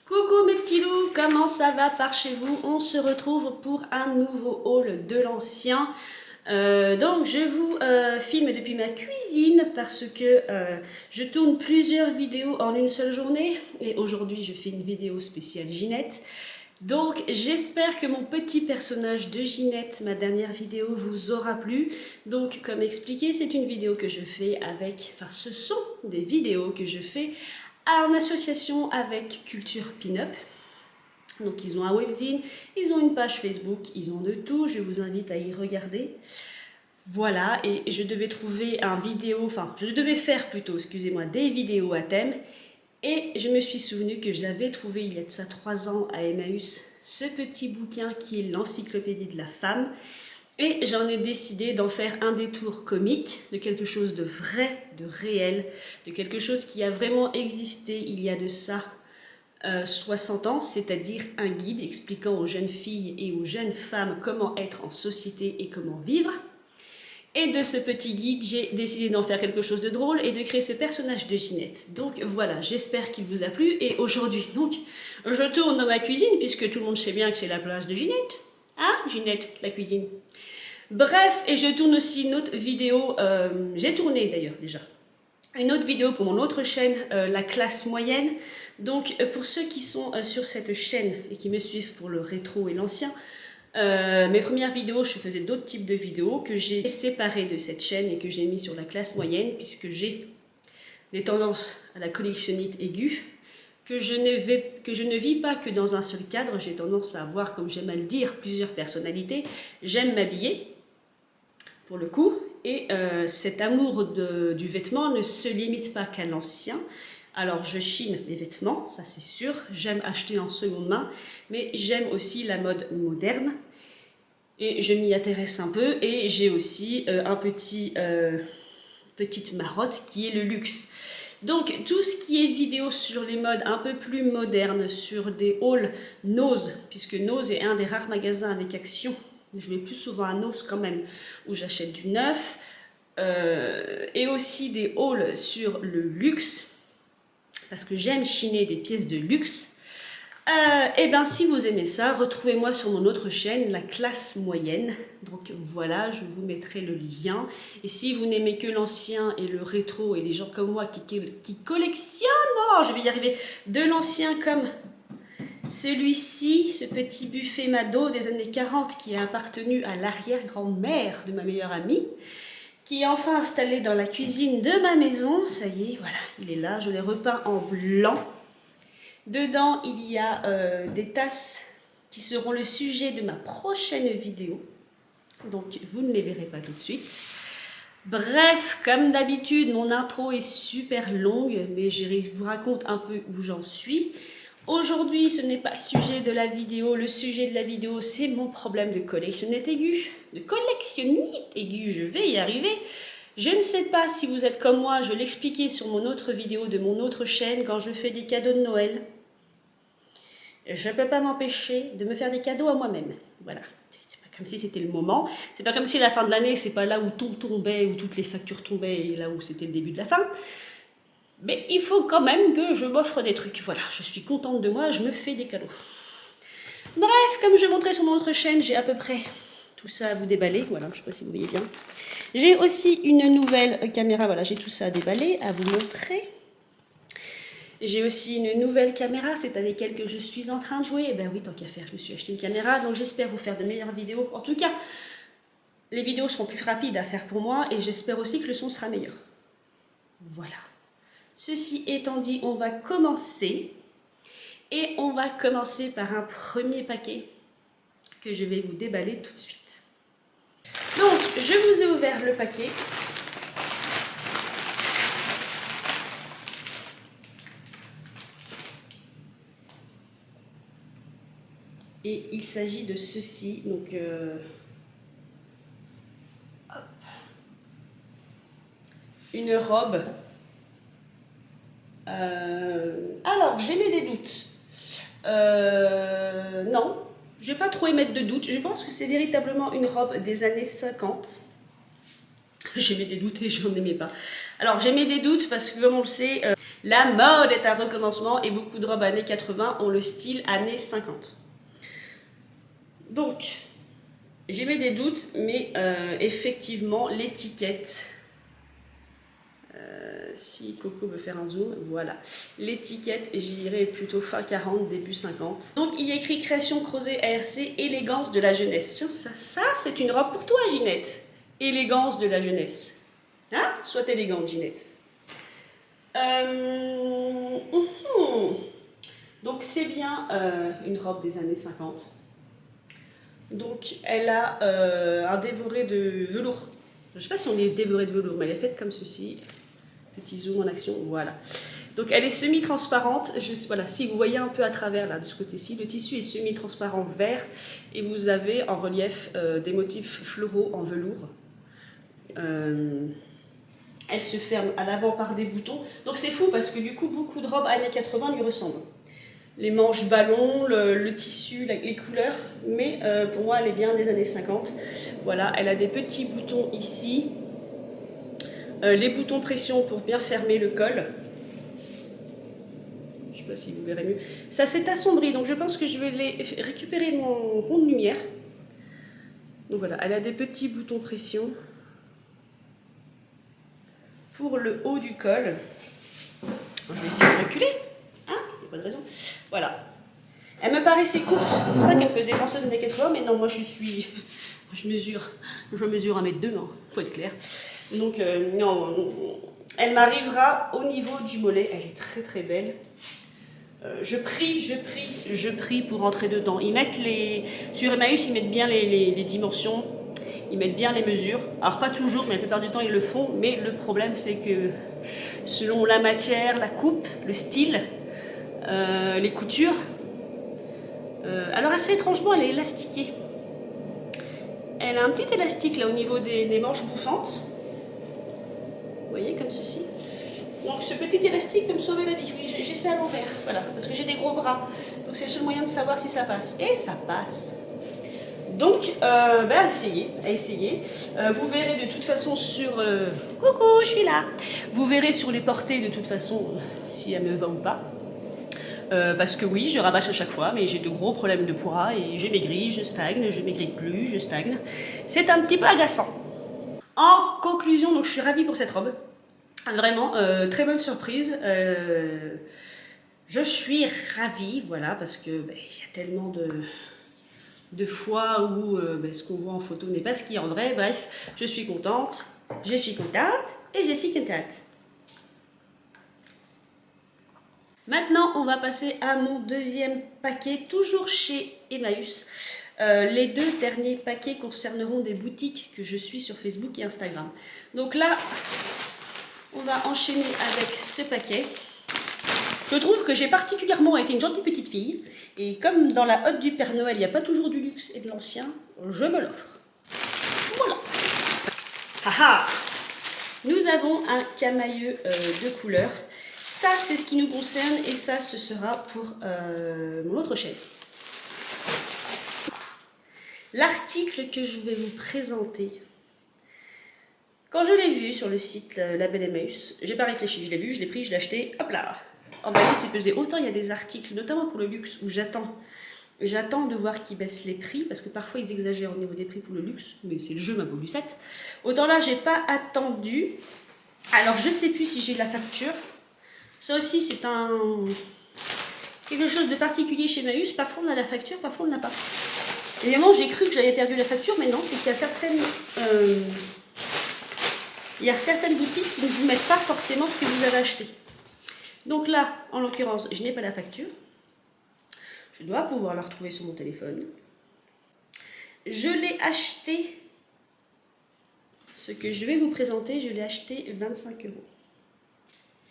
Coucou mes petits loups, comment ça va par chez vous? On se retrouve pour un nouveau haul de l'ancien. Donc je vous filme depuis ma cuisine parce que je tourne plusieurs vidéos en une seule journée. Et aujourd'hui je fais une vidéo spéciale Ginette. Donc j'espère que mon petit personnage de Ginette, ma dernière vidéo, vous aura plu. Donc comme expliqué, c'est une vidéo que je fais avec... Enfin ce sont des vidéos que je fais en association avec Culture Pin-Up. Donc ils ont un webzine, ils ont une page Facebook, ils ont de tout, je vous invite à y regarder. Voilà, et je devais trouver je devais faire plutôt, excusez-moi, des vidéos à thème. Et je me suis souvenu que j'avais trouvé il y a de ça 3 ans à Emmaüs ce petit bouquin qui est l'encyclopédie de la femme. Et j'en ai décidé d'en faire un détour comique, de quelque chose de vrai, de réel, de quelque chose qui a vraiment existé il y a de ça 60 ans, c'est-à-dire un guide expliquant aux jeunes filles et aux jeunes femmes comment être en société et comment vivre. Et de ce petit guide, j'ai décidé d'en faire quelque chose de drôle et de créer ce personnage de Ginette. Donc voilà, j'espère qu'il vous a plu. Et aujourd'hui, donc, je tourne dans ma cuisine, puisque tout le monde sait bien que c'est la place de Ginette. Hein, Ginette, la cuisine. Bref, et je tourne aussi une autre vidéo, j'ai tourné d'ailleurs déjà, une autre vidéo pour mon autre chaîne, la classe moyenne. Donc pour ceux qui sont sur cette chaîne et qui me suivent pour le rétro et l'ancien, mes premières vidéos, je faisais d'autres types de vidéos que j'ai séparées de cette chaîne et que j'ai mis sur la classe moyenne, puisque j'ai des tendances à la collectionnite aiguë, que je ne vis pas que dans un seul cadre. J'ai tendance à avoir, comme j'aime à le dire, plusieurs personnalités. J'aime m'habiller, pour le coup, et cet amour du vêtement ne se limite pas qu'à l'ancien. Alors je chine les vêtements, ça c'est sûr, j'aime acheter en seconde main, mais j'aime aussi la mode moderne, et je m'y intéresse un peu, et j'ai aussi petite marotte qui est le luxe. Donc tout ce qui est vidéo sur les modes un peu plus modernes, sur des hauls Nose, puisque Nose est un des rares magasins avec Action, je vais plus souvent à Nose quand même, où j'achète du neuf, et aussi des hauls sur le luxe, parce que j'aime chiner des pièces de luxe. Et bien si vous aimez ça, retrouvez-moi sur mon autre chaîne, la classe moyenne. Donc voilà, je vous mettrai le lien. Et si vous n'aimez que l'ancien et le rétro et les gens comme moi qui collectionnent, oh, je vais y arriver, de l'ancien comme celui-ci, ce petit buffet Mado des années 40 qui a appartenu à l'arrière-grand-mère de ma meilleure amie, qui est enfin installé dans la cuisine de ma maison. Ça y est, voilà, il est là, je l'ai repeint en blanc. Dedans, il y a des tasses qui seront le sujet de ma prochaine vidéo. Donc, vous ne les verrez pas tout de suite. Bref, comme d'habitude, mon intro est super longue, mais je vous raconte un peu où j'en suis. Aujourd'hui, ce n'est pas le sujet de la vidéo. Le sujet de la vidéo, c'est mon problème de collectionnite aiguë. Je vais y arriver. Je ne sais pas si vous êtes comme moi, je l'expliquais sur mon autre vidéo de mon autre chaîne quand je fais des cadeaux de Noël. Je ne peux pas m'empêcher de me faire des cadeaux à moi-même. Voilà. C'est pas comme si c'était le moment. C'est pas comme si la fin de l'année, c'est pas là où tout tombait, où toutes les factures tombaient et là où c'était le début de la fin. Mais il faut quand même que je m'offre des trucs. Voilà, je suis contente de moi, je me fais des cadeaux. Bref, comme je montrais sur mon autre chaîne, j'ai à peu près tout ça à vous déballer. Voilà, je ne sais pas si vous voyez bien. J'ai aussi une nouvelle caméra. Voilà, j'ai tout ça à déballer, à vous montrer. J'ai aussi une nouvelle caméra, c'est avec elle que je suis en train de jouer. Et ben oui, tant qu'à faire, je me suis acheté une caméra. Donc j'espère vous faire de meilleures vidéos. En tout cas, les vidéos seront plus rapides à faire pour moi. Et j'espère aussi que le son sera meilleur. Voilà. Ceci étant dit, on va commencer. Et on va commencer par un premier paquet que je vais vous déballer tout de suite. Donc, je vous ai ouvert le paquet. Et il s'agit de ceci. Donc, hop. Une robe. Alors, j'émets des doutes. Non, je n'ai pas trop émettre de doutes. Je pense que c'est véritablement une robe des années 50. J'émets des doutes et je n'en aimais pas. Alors, j'émets des doutes parce que, comme on le sait, La mode est un recommencement et beaucoup de robes années 80 ont le style années 50. Donc, j'avais des doutes, mais effectivement, l'étiquette, si Coco veut faire un zoom, voilà. L'étiquette, j'irais plutôt fin 40, début 50. Donc, il y a écrit création Crozet ARC, élégance de la jeunesse. Tiens, ça c'est une robe pour toi, Ginette. Élégance de la jeunesse. Hein? Sois élégante, Ginette. Donc, c'est bien une robe des années 50. Donc, elle a un dévoré de velours. Je ne sais pas si on est dévoré de velours, mais elle est faite comme ceci. Petit zoom en action, voilà. Donc, elle est semi-transparente. Voilà, si vous voyez un peu à travers, là, de ce côté-ci, le tissu est semi-transparent vert. Et vous avez en relief des motifs floraux en velours. Elle se ferme à l'avant par des boutons. Donc, c'est fou parce que du coup, beaucoup de robes années 80 lui ressemblent. Les manches ballons, le tissu, les couleurs, mais pour moi elle est bien des années 50. Voilà, elle a des petits boutons ici, les boutons pression pour bien fermer le col. Je ne sais pas si vous verrez mieux. Ça s'est assombri, donc je pense que je vais récupérer mon rond de lumière. Donc voilà, elle a des petits boutons pression pour le haut du col. Je vais essayer de reculer. Hein, il n'y a pas de raison. Voilà. Elle me paraissait courte, c'est pour ça qu'elle faisait penser aux années 80, mais non, moi je mesure 1m2, hein, faut être clair. Donc non, elle m'arrivera au niveau du mollet, elle est très très belle. Je prie pour rentrer dedans. Sur Emmaüs, ils mettent bien les dimensions, ils mettent bien les mesures. Alors pas toujours, mais la plupart du temps ils le font, mais le problème c'est que selon la matière, la coupe, le style, les coutures, alors assez étrangement, elle est élastiquée. Elle a un petit élastique là au niveau des manches bouffantes. Vous voyez, comme ceci. Donc ce petit élastique peut me sauver la vie. Oui, j'essaie à l'envers, voilà, parce que j'ai des gros bras. Donc c'est le seul moyen de savoir si ça passe. Et ça passe. Donc, essayez. Vous verrez de toute façon sur... Coucou, je suis là. Vous verrez sur les portées de toute façon si elle me va ou pas. Parce que oui, je rabâche à chaque fois, mais j'ai de gros problèmes de poids et j'ai maigri, je stagne, je maigris plus, je stagne. C'est un petit peu agaçant. En conclusion, donc je suis ravie pour cette robe. Vraiment, très bonne surprise. Je suis ravie, voilà, parce que il y a tellement de fois où ce qu'on voit en photo n'est pas ce qui est en vrai. Bref, je suis contente et je suis contente. Maintenant, on va passer à mon deuxième paquet, toujours chez Emmaüs. Les deux derniers paquets concerneront des boutiques que je suis sur Facebook et Instagram. Donc là, on va enchaîner avec ce paquet. Je trouve que j'ai particulièrement été une gentille petite fille. Et comme dans la hotte du Père Noël, il n'y a pas toujours du luxe et de l'ancien, je me l'offre. Voilà. Haha. Nous avons un camailleux de couleur. Ça, c'est ce qui nous concerne et ça, ce sera pour mon autre chaîne. L'article que je vais vous présenter, quand je l'ai vu sur le site Label Emmaüs, j'ai pas réfléchi, je l'ai vu, je l'ai pris, je l'ai acheté, hop là. Emballé, c'est pesé. Autant il y a des articles, notamment pour le luxe, où j'attends de voir qu'ils baissent les prix, parce que parfois ils exagèrent au niveau des prix pour le luxe, mais c'est le jeu ma Lucette. Autant là, j'ai pas attendu. Alors, je sais plus si j'ai la facture. Ça aussi, c'est quelque chose de particulier chez Emmaüs. Parfois, on a la facture, parfois, on ne l'a pas. Évidemment, j'ai cru que j'avais perdu la facture, mais non, c'est qu'il y a certaines boutiques qui ne vous mettent pas forcément ce que vous avez acheté. Donc là, en l'occurrence, je n'ai pas la facture. Je dois pouvoir la retrouver sur mon téléphone. Je l'ai acheté, ce que je vais vous présenter, je l'ai acheté 25 €.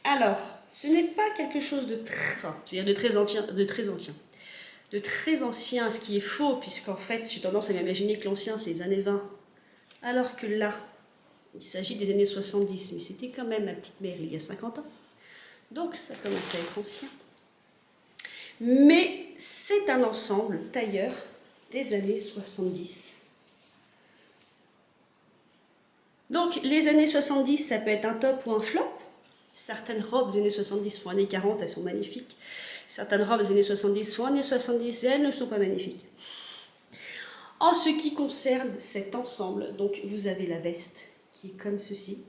Alors, ce n'est pas quelque chose de très ancien, ce qui est faux, puisqu'en fait, j'ai tendance à m'imaginer que l'ancien, c'est les années 20, alors que là, il s'agit des années 70, mais c'était quand même ma petite mère il y a 50 ans. Donc, ça commence à être ancien. Mais c'est un ensemble tailleur des années 70. Donc, les années 70, ça peut être un top ou un flop. Certaines robes des années 70 font années 40, elles sont magnifiques. Certaines robes des années 70 font années 70 et elles ne sont pas magnifiques. En ce qui concerne cet ensemble, donc vous avez la veste qui est comme ceci.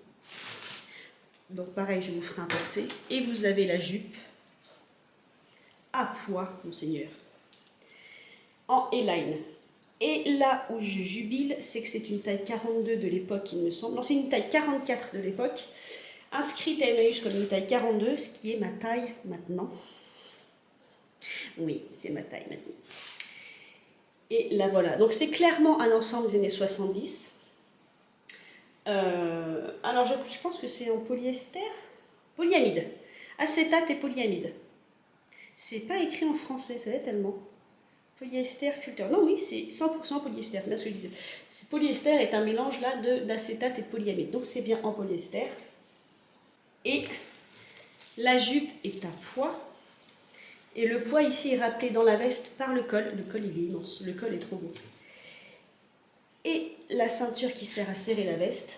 Donc pareil, je vous ferai un porté. Et vous avez la jupe à pois, monseigneur, en A-line. Et là où je jubile, c'est que c'est une taille 42 de l'époque, il me semble. Non, c'est une taille 44 de l'époque, inscrite à Emmaüs comme une taille 42, ce qui est ma taille maintenant. Oui, c'est ma taille maintenant. Et là, voilà. Donc, c'est clairement un ensemble des années 70. Alors, je pense que c'est en polyester. Polyamide. Acétate et polyamide. C'est pas écrit en français, ça va tellement. Polyester filter. Non, oui, c'est 100% polyester, c'est bien ce que je disais. Polyester est un mélange là d'acétate et de polyamide. Donc, c'est bien en polyester. Et la jupe est à pois. Et le poids ici est rappelé dans la veste par le col. Le col, il est immense. Le col est trop beau. Et la ceinture qui sert à serrer la veste.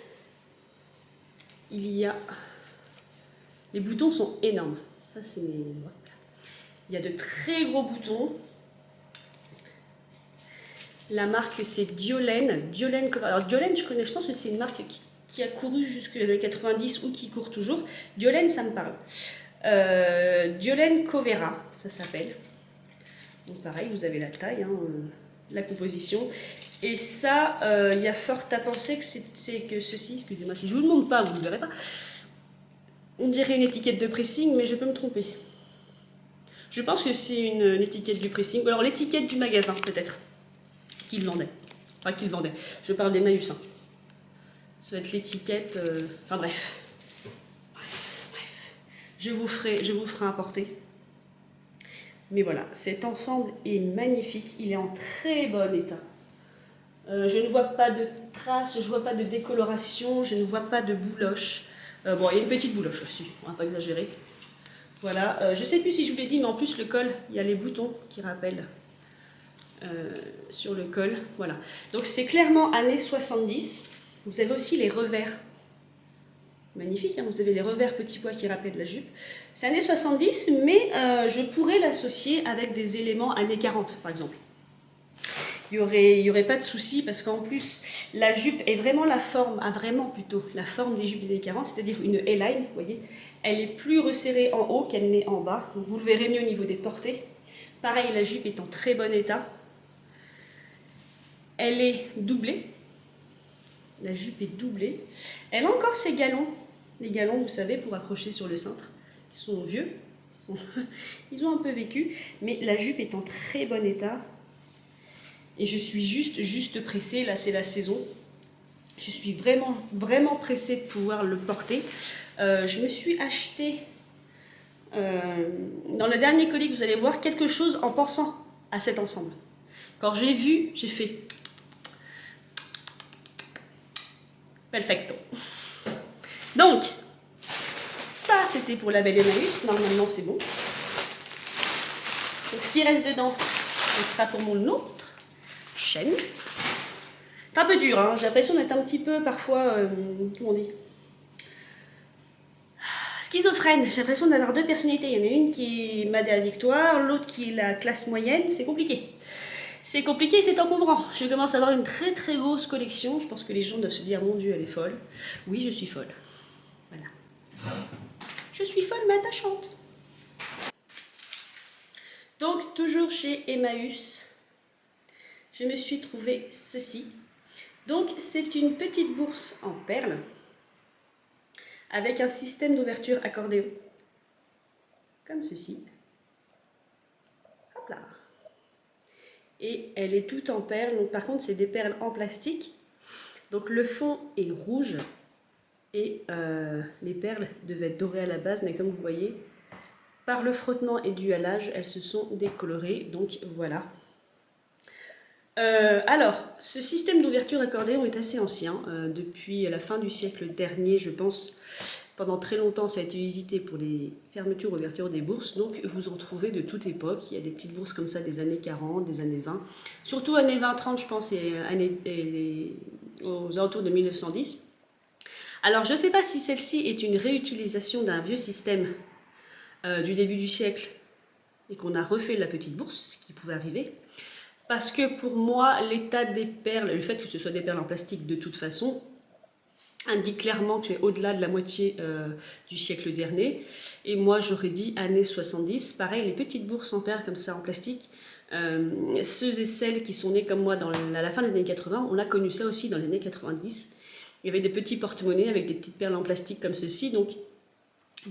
Il y a... Les boutons sont énormes. Ça, c'est... Il y a de très gros boutons. La marque, c'est Diolène. Alors, Diolène, je connais. Je pense que c'est une marque qui a couru jusqu'à les 90 ou qui court toujours. Diolène, ça me parle. Diolène Covera, ça s'appelle. Donc pareil, vous avez la taille, hein, la composition. Et ça, il y a fort à penser que ceci, excusez-moi, si je ne vous le montre pas, vous ne le verrez pas. On dirait une étiquette de pressing, mais je peux me tromper. Je pense que c'est une étiquette du pressing, ou alors l'étiquette du magasin peut-être, qu'il vendait. Enfin, qu'il vendait. Je parle d'Emmaüs. Hein. Ça va être l'étiquette... Enfin bref. Je vous ferai un porté. Mais voilà, cet ensemble est magnifique. Il est en très bon état. Je ne vois pas de traces, je ne vois pas de décoloration, je ne vois pas de bouloche. Bon, il y a une petite bouloche là-dessus, on ne va pas exagérer. Voilà, je ne sais plus si je vous l'ai dit, mais en plus le col, il y a les boutons qui rappellent sur le col. Voilà, donc c'est clairement années 70. Vous avez aussi les revers. Magnifique, hein, vous avez les revers petits pois qui rappellent la jupe. C'est années 70, mais je pourrais l'associer avec des éléments années 40, par exemple. Il y aurait pas de souci, parce qu'en plus, la jupe est vraiment la forme des jupes des années 40, c'est-à-dire une A-line, vous voyez. Elle est plus resserrée en haut qu'elle n'est en bas. Donc vous le verrez mieux au niveau des portées. Pareil, la jupe est en très bon état. Elle est doublée. La jupe est doublée. Elle a encore ses galons. Les galons, vous savez, pour accrocher sur le cintre, qui sont vieux, ils ont un peu vécu, mais la jupe est en très bon état. Et je suis juste pressée, là c'est la saison. Je suis vraiment pressée de pouvoir le porter. Je me suis acheté, dans le dernier colis que vous allez voir, quelque chose en pensant à cet ensemble. Quand j'ai vu, j'ai fait perfecto. Donc, ça c'était pour la belle Emmaüs, normalement c'est bon. Donc ce qui reste dedans, ce sera pour mon autre chaîne. C'est un peu dur, hein, j'ai l'impression d'être un petit peu parfois, comment on dit, schizophrène. J'ai l'impression d'avoir deux personnalités. Il y en a une qui est Madé à Victoire, l'autre qui est la classe moyenne, c'est compliqué. C'est compliqué, c'est encombrant. Je commence à avoir une très grosse collection. Je pense que les gens doivent se dire, mon Dieu, elle est folle. Oui, je suis folle. Voilà. Je suis folle mais attachante. Donc, toujours chez Emmaüs, je me suis trouvé ceci. Donc, c'est une petite bourse en perles avec un système d'ouverture accordéon. Comme ceci. Hop là. Et elle est toute en perles. Donc, par contre, c'est des perles en plastique. Donc, le fond est rouge. Et les perles devaient être dorées à la base, mais comme vous voyez, par le frottement et dû à l'âge, elles se sont décolorées. Donc voilà. Alors, ce système d'ouverture accordéon est assez ancien. Depuis la fin du siècle dernier, je pense, pendant très longtemps, ça a été usité pour les fermetures et ouvertures des bourses. Donc vous en trouvez de toute époque. Il y a des petites bourses comme ça des années 40, des années 20. Surtout années 20-30, je pense, et aux alentours de 1910. Alors, je ne sais pas si celle-ci est une réutilisation d'un vieux système du début du siècle et qu'on a refait la petite bourse, ce qui pouvait arriver. Parce que pour moi, l'état des perles, le fait que ce soit des perles en plastique de toute façon, indique clairement que c'est au-delà de la moitié du siècle dernier. Et moi, j'aurais dit années 70. Pareil, les petites bourses en perles comme ça en plastique, ceux et celles qui sont nés comme moi à la fin des années 80, on a connu ça aussi dans les années 90. Il y avait des petits porte-monnaies avec des petites perles en plastique comme ceci. Donc,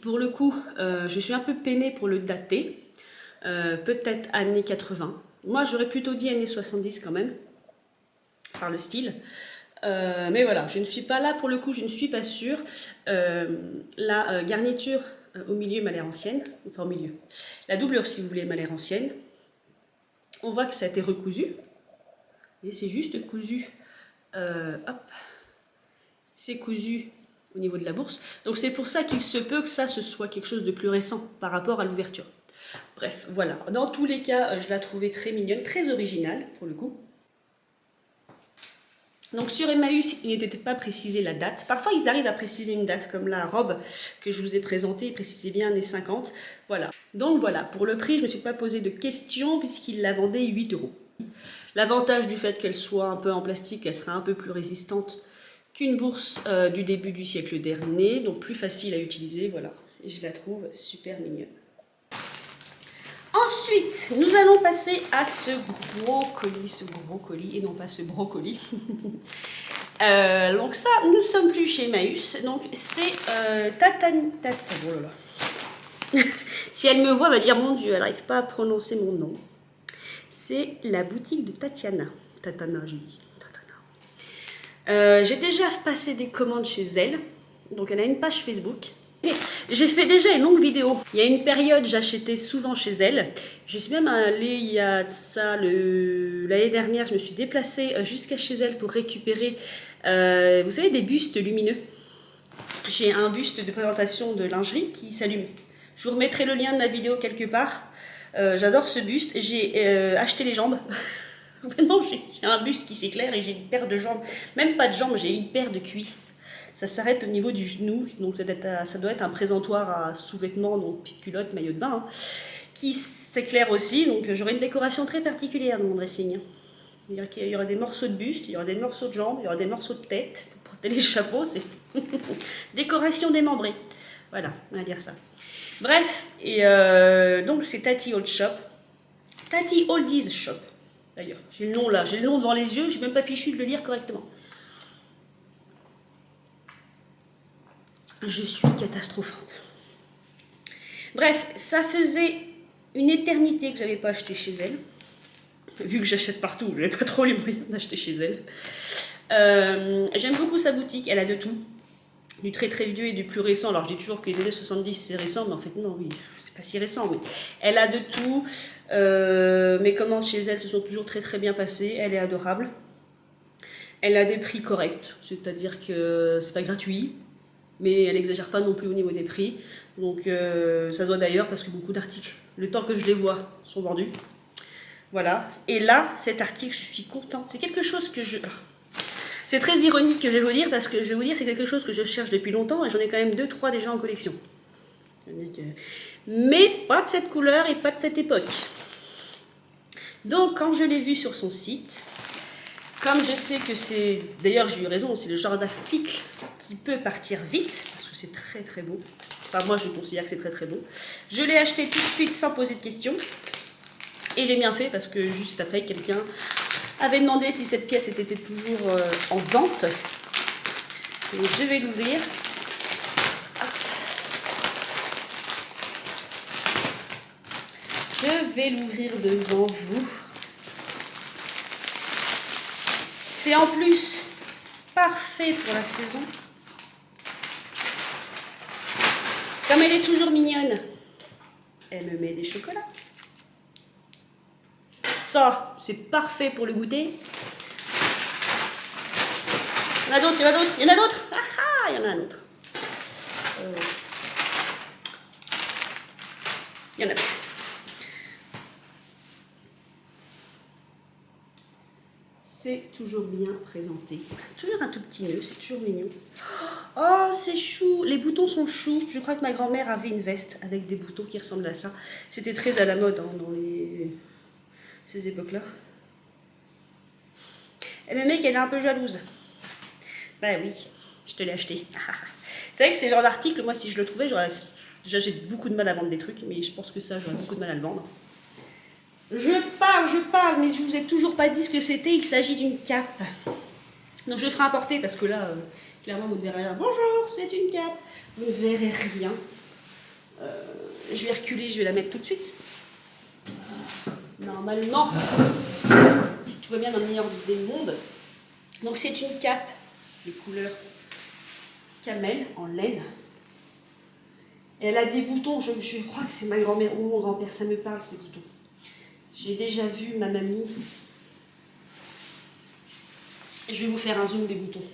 pour le coup, je suis un peu peinée pour le dater. Peut-être années 80. Moi, j'aurais plutôt dit années 70 quand même, par le style. Mais voilà, je ne suis pas là, pour le coup, je ne suis pas sûre. La garniture au milieu m'a l'air ancienne, enfin au milieu. La doublure, si vous voulez, m'a l'air ancienne. On voit que ça a été recousu. Et c'est juste cousu. Hop. C'est cousu au niveau de la bourse. Donc c'est pour ça qu'il se peut que ça, ce soit quelque chose de plus récent par rapport à l'ouverture. Bref, voilà. Dans tous les cas, je la trouvais très mignonne, très originale, pour le coup. Donc sur Emmaüs, il n'était pas précisé la date. Parfois, ils arrivent à préciser une date, comme la robe que je vous ai présentée, il précisait bien années 50. Voilà. Donc voilà, pour le prix, je ne me suis pas posé de questions puisqu'il la vendait 8 €. L'avantage du fait qu'elle soit un peu en plastique, elle sera un peu plus résistante qu'une bourse du début du siècle dernier, donc plus facile à utiliser, voilà. Et je la trouve super mignonne. Ensuite, nous allons passer à ce gros colis, et non pas ce brocoli. Donc ça, nous ne sommes plus chez Emmaüs, donc c'est oh là là. Si elle me voit, elle va dire, mon Dieu, elle n'arrive pas à prononcer mon nom. C'est la boutique de Tatiana. Tatana, j'ai dit. J'ai déjà passé des commandes chez elle, donc elle a une page Facebook. J'ai fait déjà une longue vidéo. Il y a une période, j'achetais souvent chez elle. Je suis même allée, il y a ça, l'année dernière, je me suis déplacée jusqu'à chez elle pour récupérer, vous savez, des bustes lumineux. J'ai un buste de présentation de lingerie qui s'allume. Je vous remettrai le lien de la vidéo quelque part. J'adore ce buste. J'ai acheté les jambes. Maintenant, j'ai un buste qui s'éclaire et j'ai une paire de jambes. Même pas de jambes, j'ai une paire de cuisses. Ça s'arrête au niveau du genou, donc ça doit être un présentoir à sous-vêtements, donc petite culotte, maillot de bain, hein, qui s'éclaire aussi. Donc j'aurai une décoration très particulière dans mon dressing. Il y aura des morceaux de buste, il y aura des morceaux de jambes, il y aura des morceaux de tête pour porter les chapeaux. C'est décoration démembrée. Voilà, on va dire ça. Bref, et donc c'est Tati Old Shop. Tati Oldies Shop. D'ailleurs, j'ai le nom là, j'ai le nom devant les yeux, je n'ai même pas fichu de le lire correctement. Je suis catastrophante. Bref, ça faisait une éternité que je n'avais pas acheté chez elle. Vu que j'achète partout, je n'avais pas trop les moyens d'acheter chez elle. J'aime beaucoup sa boutique, elle a de tout. Du très très vieux et du plus récent. Alors je dis toujours que les années 70 c'est récent, mais en fait non, oui, c'est pas si récent. Mais elle a de tout. Mes commandes chez elle se sont toujours très très bien passées. Elle est adorable. Elle a des prix corrects, c'est-à-dire que c'est pas gratuit, mais elle n'exagère pas non plus au niveau des prix. Donc ça se voit d'ailleurs parce que beaucoup d'articles, le temps que je les vois, sont vendus. Voilà. Et là, cet article, je suis contente. C'est quelque chose que je... C'est très ironique que je vais vous dire parce que je vais vous dire c'est quelque chose que je cherche depuis longtemps et j'en ai quand même 2-3 déjà en collection. Mais pas de cette couleur et pas de cette époque. Donc quand je l'ai vu sur son site, comme je sais que c'est... D'ailleurs j'ai eu raison, c'est le genre d'article qui peut partir vite parce que c'est très très beau. Enfin moi je considère que c'est très très beau. Je l'ai acheté tout de suite sans poser de questions. Et j'ai bien fait parce que juste après quelqu'un avait demandé si cette pièce était toujours en vente. Donc je vais l'ouvrir. Je vais l'ouvrir devant vous. C'est en plus parfait pour la saison. Comme elle est toujours mignonne, elle me met des chocolats. Ça, c'est parfait pour le goûter. Il y en a d'autres, il y en a d'autres, il y en a d'autres. Ah ah, il y en a un autre. Il y en a plus. C'est toujours bien présenté. Toujours un tout petit nœud, c'est toujours mignon. Oh, c'est chou. Les boutons sont choux. Je crois que ma grand-mère avait une veste avec des boutons qui ressemblent à ça. C'était très à la mode hein, dans ces époques-là. Et le mec, elle est un peu jalouse. Bah oui, je te l'ai acheté. C'est vrai que c'est le genre d'article, moi, si je le trouvais, j'aurais... Déjà, j'ai beaucoup de mal à vendre des trucs, mais je pense que ça, j'aurais beaucoup de mal à le vendre. Je parle, mais je vous ai toujours pas dit ce que c'était. Il s'agit d'une cape. Donc je ferai importer parce que là, clairement, vous ne verrez rien. Bonjour, c'est une cape. Vous ne verrez rien. Je vais reculer, je vais la mettre tout de suite. Normalement, si tout va bien dans le meilleur des mondes. Donc c'est une cape, les couleurs camel en laine. Elle a des boutons, je crois que c'est ma grand-mère ou mon grand-père, ça me parle ces boutons. J'ai déjà vu ma mamie. Je vais vous faire un zoom des boutons. Vous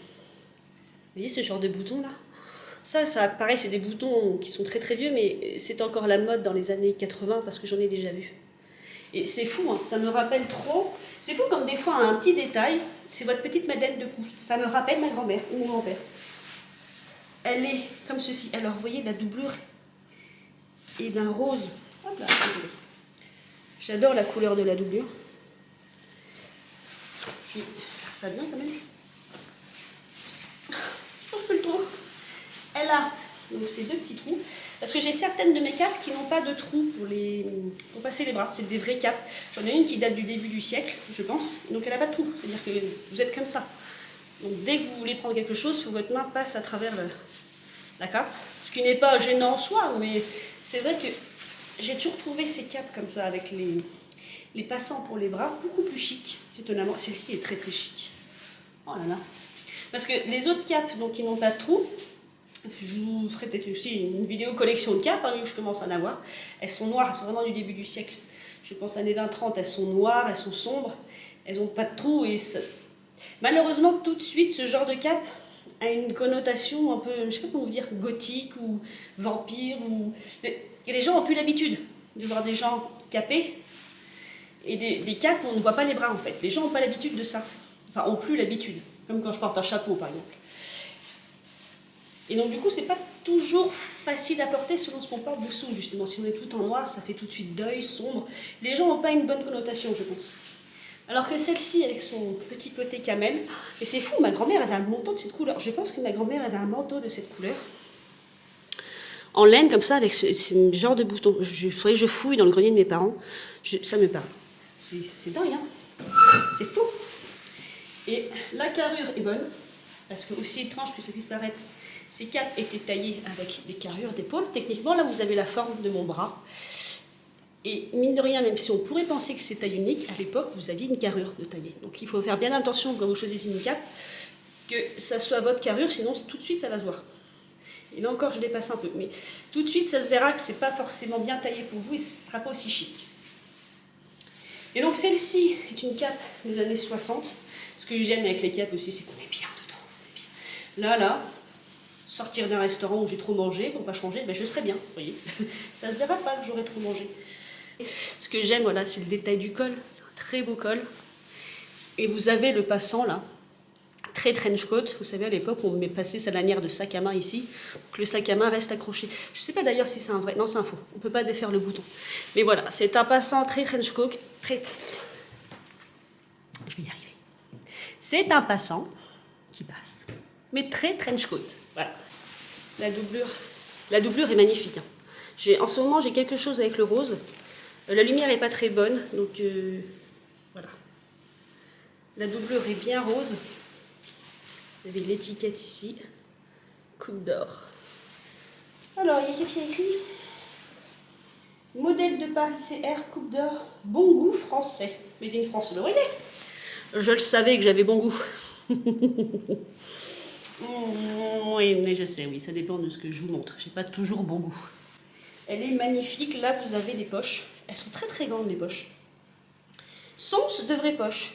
voyez ce genre de boutons là? Ça pareil, c'est des boutons qui sont très très vieux, mais c'est encore la mode dans les années 80 parce que j'en ai déjà vu. Et c'est fou, hein, ça me rappelle trop. C'est fou comme des fois un petit détail, c'est votre petite Madeleine de Proust. Ça me rappelle ma grand-mère ou mon grand-père. Elle est comme ceci. Alors vous voyez la doublure est d'un rose. Hop là, j'adore la couleur de la doublure. Je vais faire ça bien quand même. Je pense que le trou. Elle a donc ces deux petits trous. Parce que j'ai certaines de mes capes qui n'ont pas de trous pour passer les bras. C'est des vraies capes. J'en ai une qui date du début du siècle, je pense. Donc elle n'a pas de trous. C'est-à-dire que vous êtes comme ça. Donc dès que vous voulez prendre quelque chose, il faut que votre main passe à travers la cape. Ce qui n'est pas gênant en soi, mais c'est vrai que j'ai toujours trouvé ces capes comme ça avec les passants pour les bras beaucoup plus chic. Étonnamment, celle-ci est très très chic. Oh là là. Parce que les autres capes donc, qui n'ont pas de trous, je vous ferai peut-être aussi une vidéo collection de capes, hein, vu que je commence à en avoir. Elles sont noires, elles sont vraiment du début du siècle. Je pense années 20-30, elles sont noires, elles sont sombres, elles n'ont pas de trous. Et ça... Malheureusement, tout de suite, ce genre de cape a une connotation un peu, je ne sais pas comment dire, gothique ou vampire. Et les gens n'ont plus l'habitude de voir des gens capés. Et des capes où on ne voit pas les bras en fait. Les gens n'ont pas l'habitude de ça. Enfin, n'ont plus l'habitude. Comme quand je porte un chapeau par exemple. Et donc du coup, c'est pas toujours facile à porter selon ce qu'on porte dessous, justement. Si on est tout en noir, ça fait tout de suite deuil, sombre. Les gens n'ont pas une bonne connotation, je pense. Alors que celle-ci, avec son petit côté camel, et c'est fou, ma grand-mère avait un manteau de cette couleur. Je pense que ma grand-mère avait un manteau de cette couleur. En laine, comme ça, avec ce genre de bouton. Il faudrait que je fouille dans le grenier de mes parents. Ça me parle. C'est dingue, hein. C'est fou. Et la carrure est bonne, parce que aussi étrange que ça puisse paraître, ces capes étaient taillées avec des carrures d'épaule. Techniquement, là, vous avez la forme de mon bras. Et mine de rien, même si on pourrait penser que c'est taille unique, à l'époque, vous aviez une carrure de tailler. Donc il faut faire bien attention quand vous choisissez une cape, que ça soit votre carrure, sinon tout de suite, ça va se voir. Et là encore, je dépasse un peu. Mais tout de suite, ça se verra que ce n'est pas forcément bien taillé pour vous et ce ne sera pas aussi chic. Et donc celle-ci est une cape des années 60. Ce que j'aime avec les capes aussi, c'est qu'on est bien dedans. Là, sortir d'un restaurant où j'ai trop mangé pour ne pas changer, ben je serais bien, vous voyez. Ça ne se verra pas que j'aurais trop mangé. Ce que j'aime, voilà, c'est le détail du col. C'est un très beau col. Et vous avez le passant, là, très trench coat. Vous savez, à l'époque, on met passer sa lanière de sac à main ici, pour que le sac à main reste accroché. Je ne sais pas d'ailleurs si c'est un vrai... Non, c'est un faux. On ne peut pas défaire le bouton. Mais voilà, c'est un passant très trench coat, très... Je vais y arriver. C'est un passant qui passe, mais très trench coat. Voilà. La doublure est magnifique. Hein. En ce moment, j'ai quelque chose avec le rose. La lumière n'est pas très bonne, donc voilà. La doublure est bien rose. Vous avez l'étiquette ici. Coupe d'or. Alors, qu'est-ce qu'il y a écrit? Modèle de Paris CR, coupe d'or, bon goût français. Made in France, le voyez. Je le savais que j'avais bon goût. Oui, mais je sais, oui, ça dépend de ce que je vous montre. J'ai pas toujours bon goût. Elle est magnifique. Là, vous avez des poches. Elles sont très très grandes, les poches. Sont-ce de vraies poches?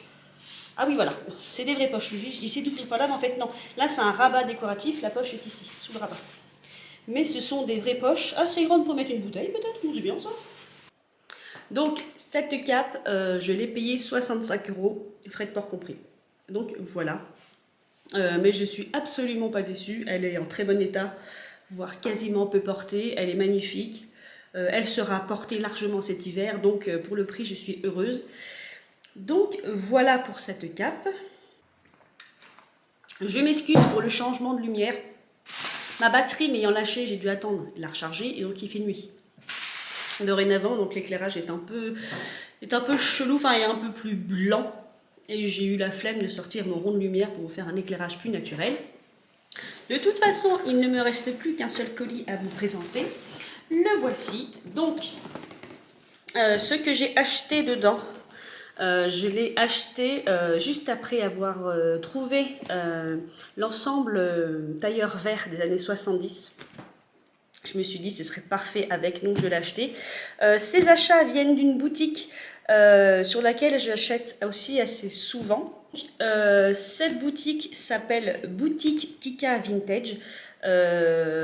Ah oui, voilà. C'est des vraies poches. J'essaie d'ouvrir par là, mais en fait, non. Là, c'est un rabat décoratif. La poche est ici, sous le rabat. Mais ce sont des vraies poches assez grandes pour mettre une bouteille, peut-être. C'est bien, ça. Donc, cette cape, je l'ai payée 65 €, frais de port compris. Donc, voilà. mais je suis absolument pas déçue. Elle est en très bon état, voire quasiment peu portée. Elle est magnifique. Elle sera portée largement cet hiver, donc pour le prix, je suis heureuse. Donc voilà pour cette cape. Je m'excuse pour le changement de lumière. Ma batterie m'ayant lâché, j'ai dû attendre la recharger et donc il fait nuit. Dorénavant, donc l'éclairage est un peu chelou, enfin est un peu plus blanc. Et j'ai eu la flemme de sortir mon rond de lumière pour vous faire un éclairage plus naturel. De toute façon, il ne me reste plus qu'un seul colis à vous présenter. Le voici. Donc, ce que j'ai acheté dedans, je l'ai acheté juste après avoir trouvé l'ensemble tailleur vert des années 70. Je me suis dit ce serait parfait avec, donc je l'ai acheté. Ces achats viennent d'une boutique sur laquelle j'achète aussi assez souvent. Cette boutique s'appelle Boutique Kika Vintage.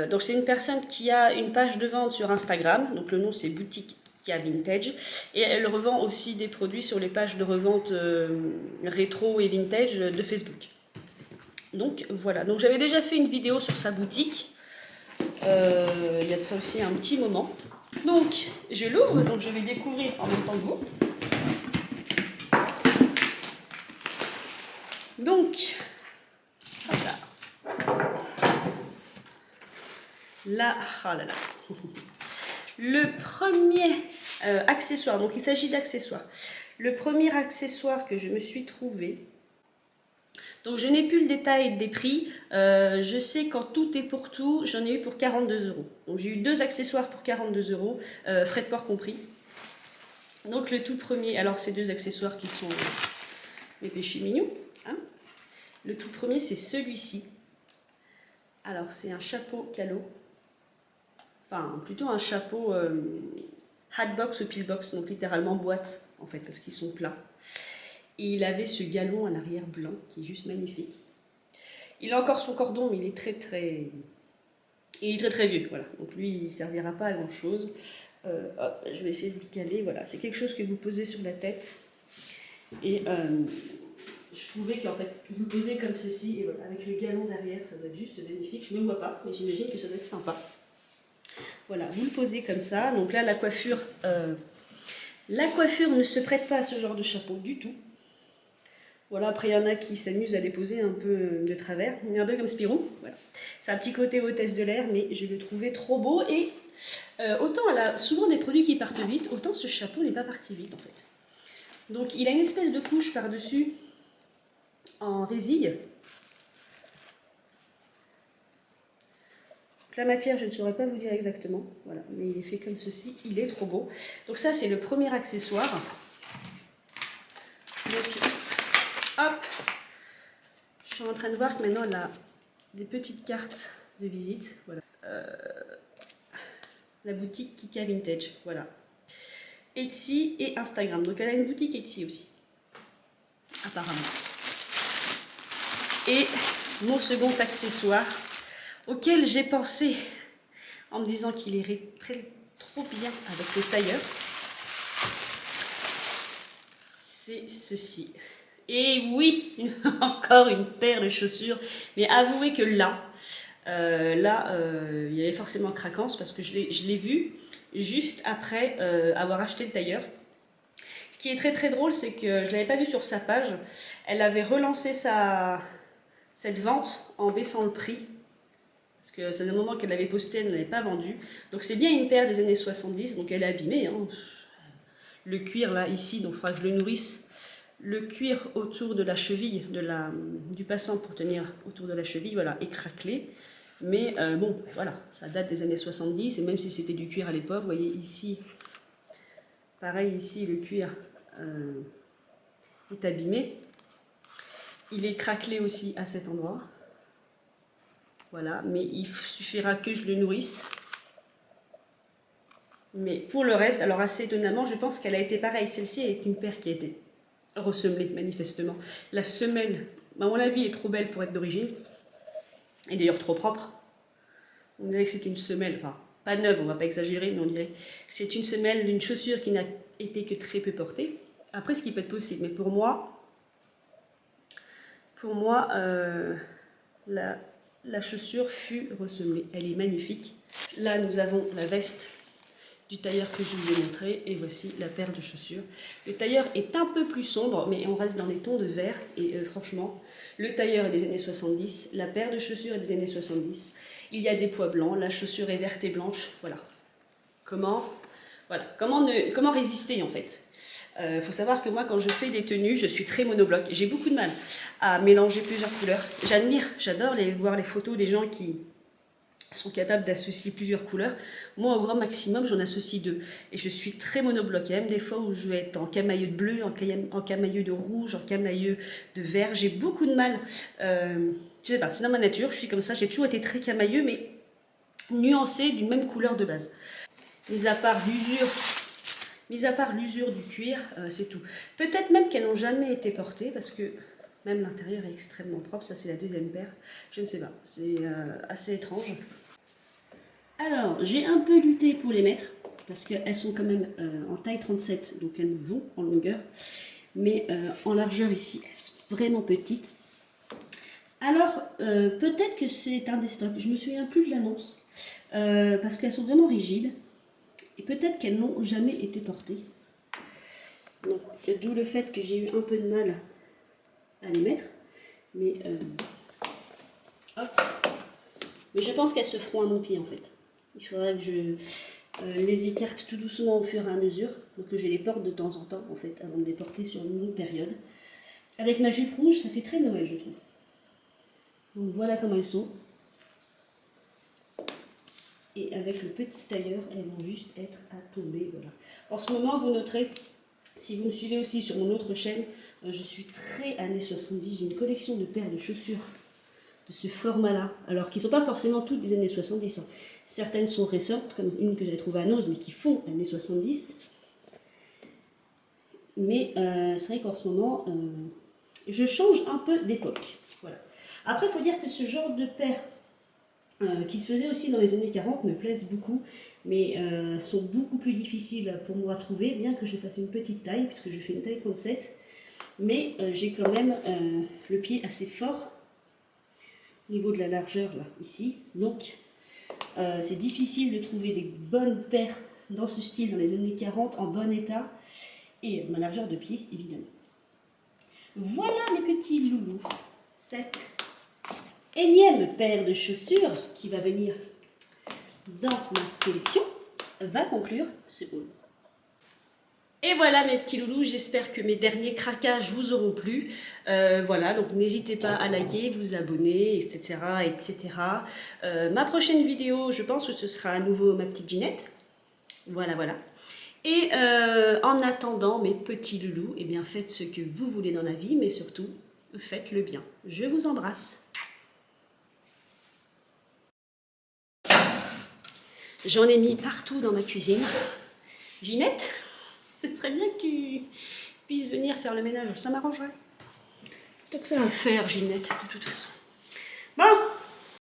Donc c'est une personne qui a une page de vente sur Instagram, donc le nom c'est Boutique Kika Vintage, et elle revend aussi des produits sur les pages de revente rétro et vintage de Facebook. Donc voilà, donc j'avais déjà fait une vidéo sur sa boutique. Il y a de ça aussi un petit moment. Donc je l'ouvre, donc je vais découvrir en même temps que vous. Donc voilà. Là, oh là là. Le premier accessoire, donc il s'agit d'accessoires. Le premier accessoire que je me suis trouvé, donc je n'ai plus le détail des prix, je sais qu'en tout et pour tout, j'en ai eu pour 42 €. Donc j'ai eu 2 accessoires pour 42 €, frais de port compris. Donc le tout premier, alors ces 2 accessoires qui sont mes péchés mignons. Hein. Le tout premier c'est celui-ci. Alors c'est un chapeau calot. Enfin, plutôt un chapeau hatbox ou pillbox, donc littéralement boîte, en fait, parce qu'ils sont plats. Et il avait ce galon à l'arrière blanc, qui est juste magnifique. Il a encore son cordon, mais il est très vieux, voilà. Donc lui, il ne servira pas à grand-chose. Hop, je vais essayer de le caler, voilà. C'est quelque chose que vous posez sur la tête. Et je trouvais qu'en fait, vous le posez comme ceci, et voilà, avec le galon derrière, ça doit être juste magnifique. Je ne me vois pas, mais j'imagine que ça doit être sympa. Voilà, vous le posez comme ça. Donc là, la coiffure ne se prête pas à ce genre de chapeau du tout. Voilà, après, il y en a qui s'amusent à les poser un peu de travers. Un peu comme Spirou. Voilà. C'est un petit côté hôtesse de l'air, mais je le trouvais trop beau. Et autant elle a souvent des produits qui partent vite, autant ce chapeau n'est pas parti vite, en fait. Donc, il a une espèce de couche par-dessus en résille. La matière, je ne saurais pas vous dire exactement, voilà, mais il est fait comme ceci, il est trop beau. Donc ça, c'est le premier accessoire. Donc, hop, je suis en train de voir que maintenant, elle a des petites cartes de visite, voilà. La boutique Kika Vintage, voilà. Etsy et Instagram, donc elle a une boutique Etsy aussi, apparemment. Et mon second accessoire, auquel j'ai pensé en me disant qu'il irait trop bien avec le tailleur, c'est ceci. Et oui, encore une paire de chaussures, mais avouez que là, il y avait forcément craquance parce que je l'ai vu juste après avoir acheté le tailleur. Ce qui est très drôle, c'est que je ne l'avais pas vu sur sa page. Elle avait relancé cette vente en baissant le prix. Parce que c'est un moment qu'elle l'avait posté, elle ne l'avait pas vendu. Donc c'est bien une paire des années 70, donc elle est abîmée. Hein. Le cuir là, ici, donc il faudra que je le nourrisse. Le cuir autour de la cheville du passant pour tenir autour de la cheville, voilà, est craquelé. Mais bon, voilà, ça date des années 70, et même si c'était du cuir à l'époque, vous voyez ici, pareil ici, le cuir est abîmé. Il est craquelé aussi à cet endroit. Voilà, mais il suffira que je le nourrisse. Mais pour le reste, alors assez étonnamment, je pense qu'elle a été pareille. Celle-ci est une paire qui a été ressemblée, manifestement. La semelle, à mon avis, est trop belle pour être d'origine. Et d'ailleurs trop propre. On dirait que c'est une semelle, enfin, pas neuve, on va pas exagérer, mais on dirait que c'est une semelle d'une chaussure qui n'a été que très peu portée. Après, ce qui peut être possible, mais pour moi, pour moi, la chaussure fut ressemblée. Elle est magnifique. Là, nous avons la veste du tailleur que je vous ai montré et voici la paire de chaussures. Le tailleur est un peu plus sombre, mais on reste dans les tons de vert et franchement, le tailleur est des années 70, la paire de chaussures est des années 70. Il y a des pois blancs, la chaussure est verte et blanche. Voilà. Comment résister en fait. Faut savoir que moi quand je fais des tenues, je suis très monobloc. J'ai beaucoup de mal à mélanger plusieurs couleurs. J'adore voir les photos des gens qui sont capables d'associer plusieurs couleurs. Moi au grand maximum j'en associe 2. Et je suis très monobloc. Il y a même des fois où je vais être en camailleux de bleu, en camailleux de rouge, en camailleux de vert. J'ai beaucoup de mal. Je sais pas, c'est dans ma nature, je suis comme ça. J'ai toujours été très camailleux mais nuancé d'une même couleur de base. Mis à part l'usure du cuir, c'est tout. Peut-être même qu'elles n'ont jamais été portées parce que même l'intérieur est extrêmement propre. Ça, c'est la deuxième paire. Je ne sais pas. C'est assez étrange. Alors, j'ai un peu lutté pour les mettre parce qu'elles sont quand même en taille 37. Donc, elles vont en longueur. Mais en largeur ici, elles sont vraiment petites. Alors, peut-être que c'est un des stocks. Je ne me souviens plus de l'annonce parce qu'elles sont vraiment rigides. Et peut-être qu'elles n'ont jamais été portées. Donc, c'est d'où le fait que j'ai eu un peu de mal à les mettre. Mais, mais je pense qu'elles se feront à mon pied en fait. Il faudra que je les écarte tout doucement au fur et à mesure. Donc que je les porte de temps en temps en fait, avant de les porter sur une longue période. Avec ma jupe rouge, ça fait très Noël je trouve. Donc voilà comment elles sont. Et avec le petit tailleur, elles vont juste être à tomber. Voilà. En ce moment, vous noterez, si vous me suivez aussi sur mon autre chaîne, je suis très années 70. J'ai une collection de paires de chaussures de ce format-là. Alors, qui ne sont pas forcément toutes des années 70. Hein. Certaines sont récentes, comme une que j'avais trouvée à Nose, mais qui font années 70. Mais c'est vrai qu'en ce moment, je change un peu d'époque. Voilà. Après, il faut dire que ce genre de paires qui se faisaient aussi dans les années 40 me plaisent beaucoup, mais sont beaucoup plus difficiles pour moi à trouver, bien que je fasse une petite taille, puisque je fais une taille 37, mais j'ai quand même le pied assez fort au niveau de la largeur là, ici, donc c'est difficile de trouver des bonnes paires dans ce style dans les années 40 en bon état, et ma largeur de pied évidemment. Voilà mes petits loulous, cette énième paire de chaussures qui va venir dans ma collection va conclure ce haul. Et voilà mes petits loulous, j'espère que mes derniers craquages vous auront plu. Voilà, donc n'hésitez pas à liker, vous abonner, etc. etc. Ma prochaine vidéo, je pense que ce sera à nouveau ma petite Ginette. Voilà, voilà. Et en attendant mes petits loulous, eh bien faites ce que vous voulez dans la vie, mais surtout, faites-le bien. Je vous embrasse. J'en ai mis partout dans ma cuisine. Ginette, ce serait bien que tu puisses venir faire le ménage, ça m'arrangerait. T'as que ça à faire, Ginette, de toute façon. Bon,